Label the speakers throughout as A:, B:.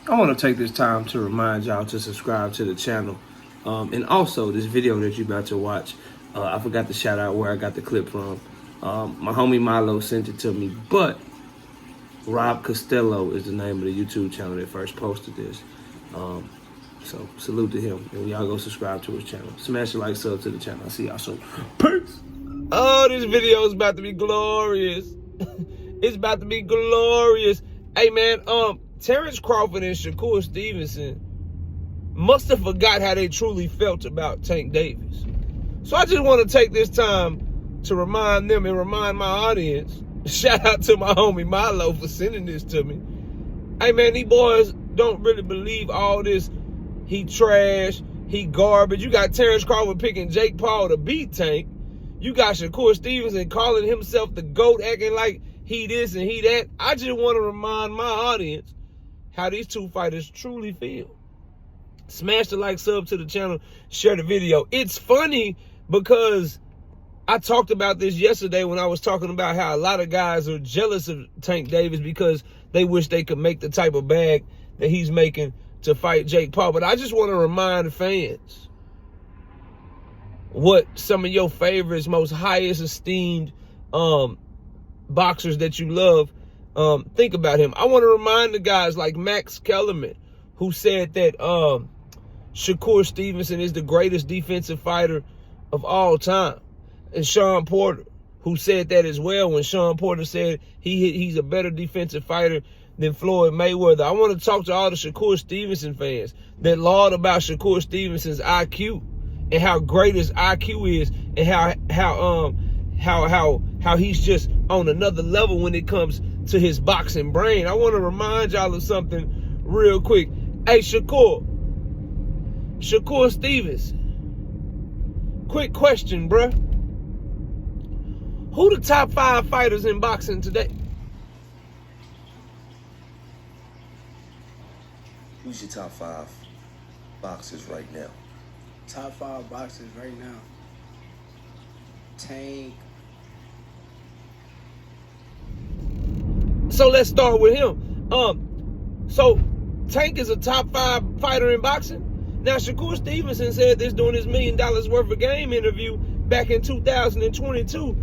A: I want to take this time to remind y'all to subscribe to the channel. And also, this video that you're about to watch, I forgot to shout out where I got the clip from. My homie Milo sent it to me, but Rob Costello is the name of the YouTube channel that first posted this. So salute to him. And y'all go subscribe to his channel. Smash the like, sub to the channel. I'll see y'all soon. Peace. Oh, this video is about to be glorious. It's about to be glorious. Hey, man, Terence, Crawford, and Shakur Stevenson must have forgot how they truly felt about Tank Davis. So I just want to take this time to remind them and remind my audience. Shout out to my homie Milo for sending this to me. Hey, man, these boys don't really believe all this. He trash, he garbage. You got Terence Crawford picking Jake Paul to beat Tank. You got Shakur Stevenson calling himself the GOAT, acting like he this and he that. I just want to remind my audience how these two fighters truly feel. Smash the like, sub to the channel, share the video. It's funny because I talked about this yesterday when I was talking about how a lot of guys are jealous of Tank Davis because they wish they could make the type of bag that he's making to fight Jake Paul. But I just want to remind fans what some of your favorites, most highest esteemed boxers that you love, think about him. I want to remind the guys like Max Kellerman, who said that Shakur Stevenson is the greatest defensive fighter of all time. And Sean Porter, who said that as well when Sean Porter said he's a better defensive fighter than Floyd Mayweather. I want to talk to all the Shakur Stevenson fans that laud about Shakur Stevenson's IQ and how great his IQ is and how he's just on another level when it comes to his boxing brain. I want to remind y'all of something real quick. Hey, Shakur Stevenson, quick question, bruh. Who the top 5 fighters in boxing today?
B: Who's your top 5 boxers right now?
C: Top 5 boxers right now. Tank.
A: So let's start with him. So Tank is a top 5 fighter in boxing. Now Shakur Stevenson said this during his $1 million worth of game interview back in 2022.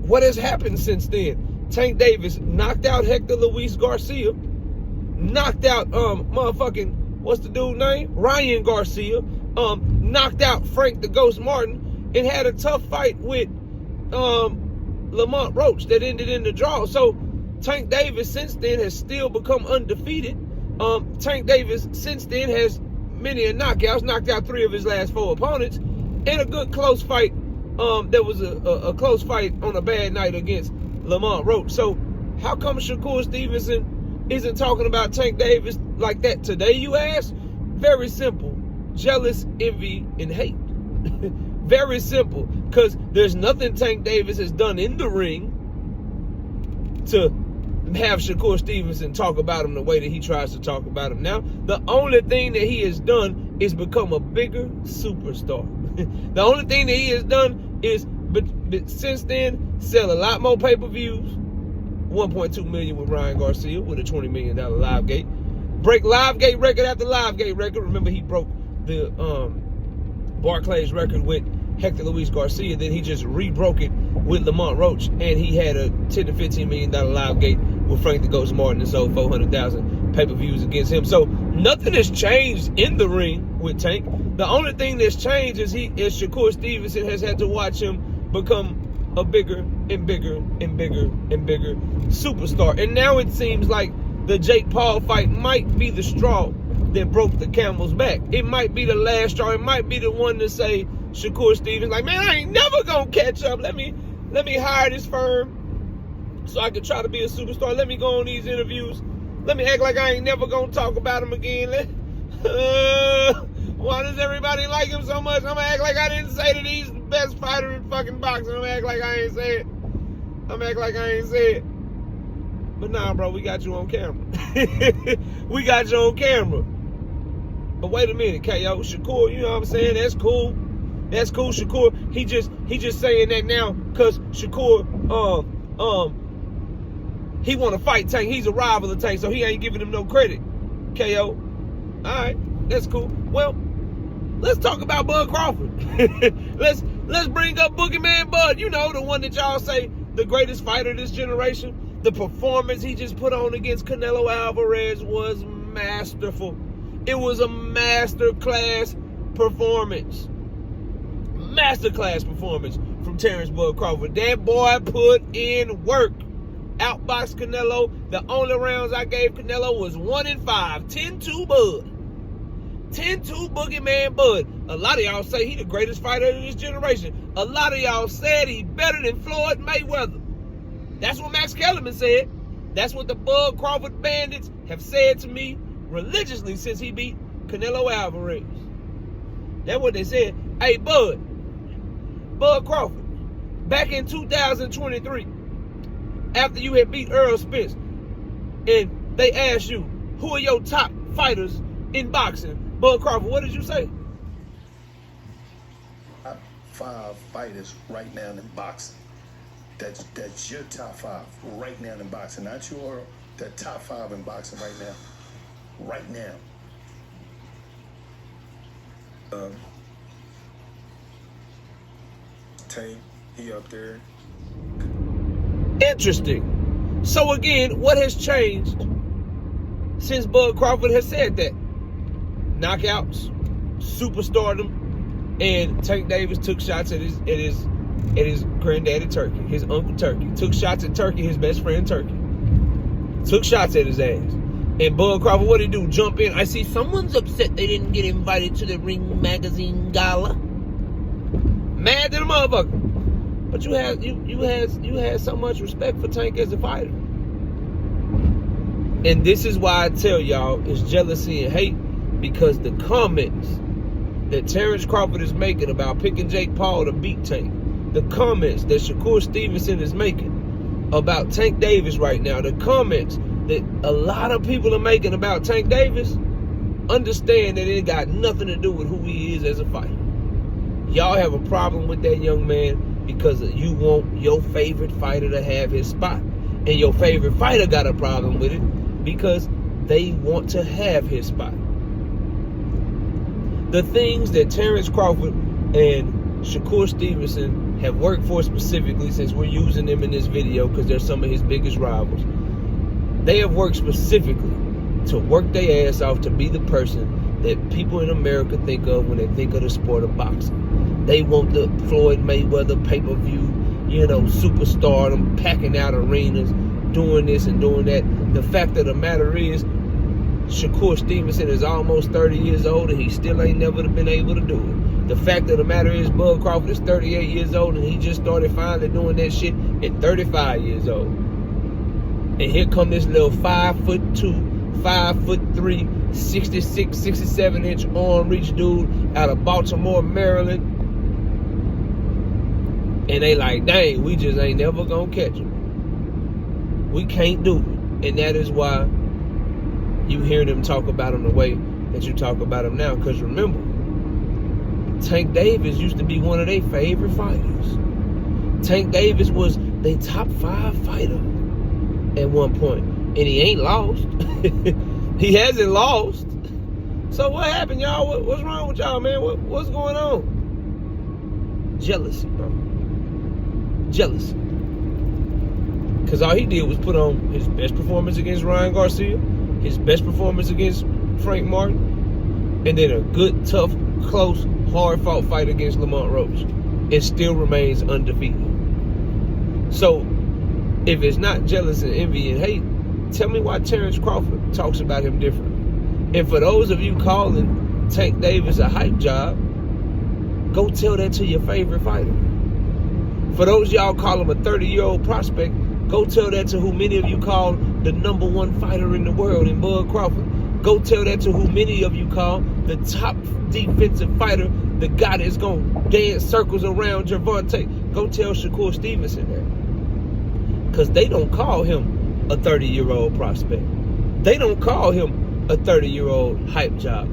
A: What has happened since then? Tank Davis knocked out Hector Luis Garcia, knocked out what's the dude name? Ryan Garcia, knocked out Frank the Ghost Martin, and had a tough fight with Lamont Roach that ended in the draw. So Tank Davis since then has still become undefeated. Tank Davis since then has many knockouts, knocked out 3 of his last 4 opponents, and a good close fight. There was a close fight on a bad night against Lamont Roach. So how come Shakur Stevenson isn't talking about Tank Davis like that today, you ask? Very simple. Jealous, envy, and hate. Very simple. Because there's nothing Tank Davis has done in the ring to have Shakur Stevenson talk about him the way that he tries to talk about him now. The only thing that he has done is become a bigger superstar. The only thing that he has done is, but since then, sell a lot more pay-per-views. 1.2 million with Ryan Garcia with a $20 million live gate. Break live gate record after live gate record. Remember, he broke the Barclays record with Hector Luis Garcia. Then he just re-broke it with Lamont Roach. And he had a $10 to $15 million live gate with Frank the Ghost Martin and sold 400,000 pay-per-views against him. So nothing has changed in the ring with Tank. The only thing that's changed is Shakur Stevenson has had to watch him become a bigger and bigger and bigger and bigger superstar. And now it seems like the Jake Paul fight might be the straw that broke the camel's back. It might be the last straw. It might be the one to say Shakur Stevenson, like, man, I ain't never gonna catch up. Let me hire this firm so I can try to be a superstar. Let me go on these interviews. Let me act like I ain't never gonna talk about him again. Why does everybody like him so much? I'm gonna act like I didn't say that he's the best fighter in fucking boxing. I'm gonna act like I ain't say it. I'm gonna act like I ain't say it. But nah, bro, we got you on camera. We got you on camera. But wait a minute, KO, Shakur, you know what I'm saying? That's cool. That's cool, Shakur. He just saying that now because Shakur, he want to fight Tank. He's a rival of Tank, so he ain't giving him no credit. KO. All right, that's cool. Well, let's talk about Bud Crawford. let's bring up Boogeyman Bud. You know, the one that y'all say the greatest fighter of this generation. The performance he just put on against Canelo Alvarez was masterful. It was a masterclass performance. Masterclass performance from Terence Bud Crawford. That boy put in work. Outboxed Canelo. The only rounds I gave Canelo was 1-5. 10-2 Bud. 10-2 Boogeyman Bud. A lot of y'all say he the greatest fighter of this generation. A lot of y'all said he better than Floyd Mayweather. That's what Max Kellerman said. That's what the Bud Crawford bandits have said to me religiously since he beat Canelo Alvarez. That's what they said. Hey, Bud Crawford, back in 2023, after you had beat Earl Spence, and they asked you, who are your top fighters in boxing? Bud Crawford, what did you say?
B: Top 5 fighters right now in boxing. That's your top 5 right now in boxing. Not your, the top 5 in boxing right now. Right now. Tank, he up there.
A: Interesting. So again, what has changed since Bud Crawford has said that? Knockouts, superstardom, and Tank Davis took shots at his granddaddy Turkey, his uncle Turkey. Took shots at Turkey, his best friend Turkey. Took shots at his ass. And Bud Crawford, what did he do? Jump in. I see someone's upset they didn't get invited to the Ring Magazine Gala. Mad to the motherfucker. But you had so much respect for Tank as a fighter. And this is why I tell y'all it's jealousy and hate, because the comments that Terence Crawford is making about picking Jake Paul to beat Tank, the comments that Shakur Stevenson is making about Tank Davis right now, the comments that a lot of people are making about Tank Davis, understand that it got nothing to do with who he is as a fighter. Y'all have a problem with that young man because you want your favorite fighter to have his spot. And your favorite fighter got a problem with it because they want to have his spot. The things that Terence Crawford and Shakur Stevenson have worked for specifically, since we're using them in this video because they're some of his biggest rivals, they have worked specifically to work their ass off to be the person that people in America think of when they think of the sport of boxing. They want the Floyd Mayweather pay-per-view, superstardom, packing out arenas, doing this and doing that. The fact of the matter is, Shakur Stevenson is almost 30 years old and he still ain't never been able to do it. The fact of the matter is, Bud Crawford is 38 years old and he just started finally doing that shit at 35 years old. And here come this little 5'2", 5'3", 66, 67-inch arm reach dude out of Baltimore, Maryland. And they like, dang, we just ain't never gonna catch him. We can't do it. And that is why you hear them talk about him the way that you talk about him now. Because remember, Tank Davis used to be one of their favorite fighters. Tank Davis was their top 5 fighter at one point. And he ain't lost. He hasn't lost. So what happened, y'all? What's wrong with y'all, man? What's going on? Jealousy, bro. Jealousy. Because all he did was put on his best performance against Ryan Garcia, his best performance against Frank Martin, and then a good, tough, close, hard-fought fight against Lamont Roach. It still remains undefeated. So, if it's not jealous and envy and hate, tell me why Terence Crawford talks about him differently. And for those of you calling Tank Davis a hype job, go tell that to your favorite fighter. For those y'all call him a 30-year-old prospect, go tell that to who many of you call the #1 fighter in the world in Bud Crawford. Go tell that to who many of you call the top defensive fighter, the guy that's going to dance circles around Gervonta. Go tell Shakur Stevenson that. Because they don't call him a 30-year-old prospect. They don't call him a 30-year-old hype job.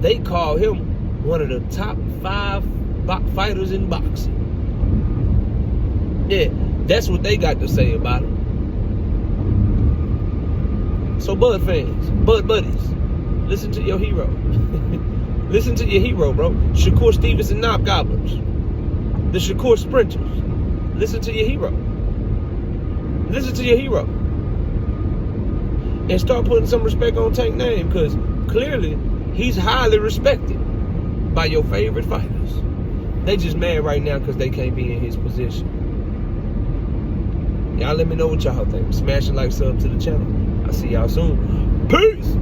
A: They call him one of the top 5 fighters in boxing. Yeah, that's what they got to say about him. So Bud fans, Bud buddies, Listen to your hero. Listen to your hero, bro. Shakur Stevenson knob gobblers. The Shakur sprinters. Listen to your hero. Listen to your hero. And start putting some respect on Tank's name, because clearly he's highly respected by your favorite fighters. They just mad right now because they can't be in his position. Y'all let me know what y'all think. Smash a like, sub to the channel. I'll see y'all soon. Peace!